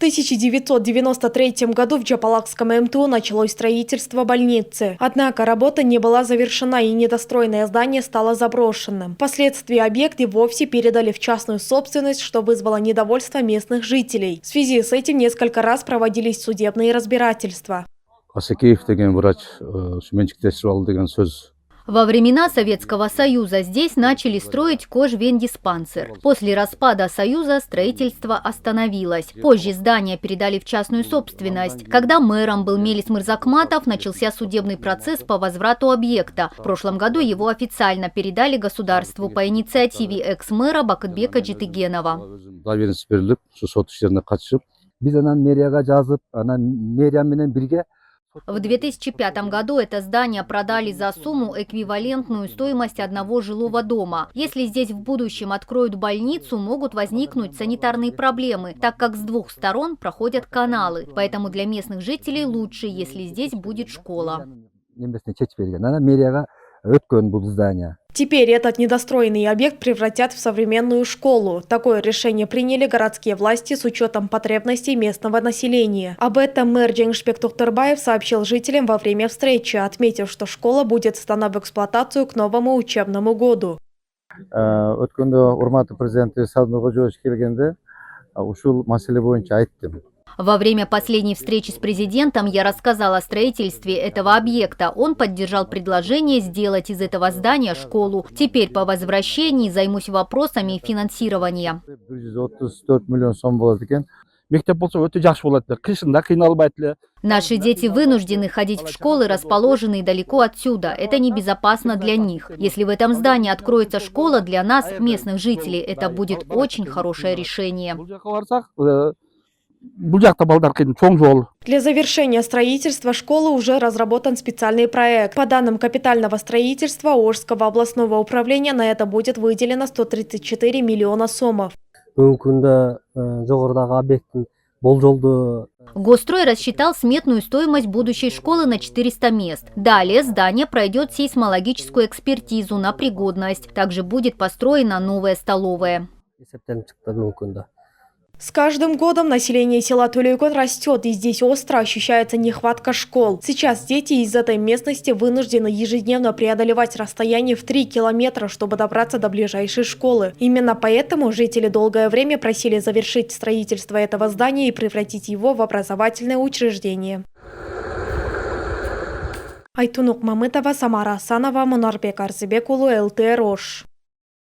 1993 году в Джапалакском МТУ началось строительство больницы. Однако работа не была завершена и недостроенное здание стало заброшенным. Впоследствии объект и вовсе передали в частную собственность, что вызвало недовольство местных жителей. В связи с этим несколько раз проводились судебные разбирательства. Во времена Советского Союза здесь начали строить кожвендиспансер. После распада Союза строительство остановилось. Позже здание передали в частную собственность. Когда мэром был Мелис Мырзакматов, начался судебный процесс по возврату объекта. В прошлом году его официально передали государству по инициативе экс-мэра Бакытбека Житигенова. В 2005 году это здание продали за сумму, эквивалентную стоимость одного жилого дома. Если здесь в будущем откроют больницу, могут возникнуть санитарные проблемы, так как с двух сторон проходят каналы. Поэтому для местных жителей лучше, если здесь будет школа. Теперь этот недостроенный объект превратят в современную школу. Такое решение приняли городские власти с учетом потребностей местного населения. Об этом мэр Жеңишбек Токтарбаев сообщил жителям во время встречи, отметив, что школа будет встана в эксплуатацию к новому учебному году. Во время последней встречи с президентом я рассказал о строительстве этого объекта. Он поддержал предложение сделать из этого здания школу. Теперь по возвращении займусь вопросами финансирования. Наши дети вынуждены ходить в школы, расположенные далеко отсюда. Это небезопасно для них. Если в этом здании откроется школа, для нас, местных жителей, это будет очень хорошее решение. Для завершения строительства школы уже разработан специальный проект. По данным капитального строительства Ошского областного управления на это будет выделено 134 миллиона сомов. Госстрой рассчитал сметную стоимость будущей школы на 400 мест. Далее здание пройдет сейсмологическую экспертизу на пригодность. Также будет построена новая столовая. С каждым годом население села Төлөйкөн растет, и здесь остро ощущается нехватка школ. Сейчас дети из этой местности вынуждены ежедневно преодолевать расстояние в 3 километра, чтобы добраться до ближайшей школы. Именно поэтому жители долгое время просили завершить строительство этого здания и превратить его в образовательное учреждение. Айтунук Мамытова, Самара Асанова, Мунарбек Арзыбек улы, ЛТР Ош.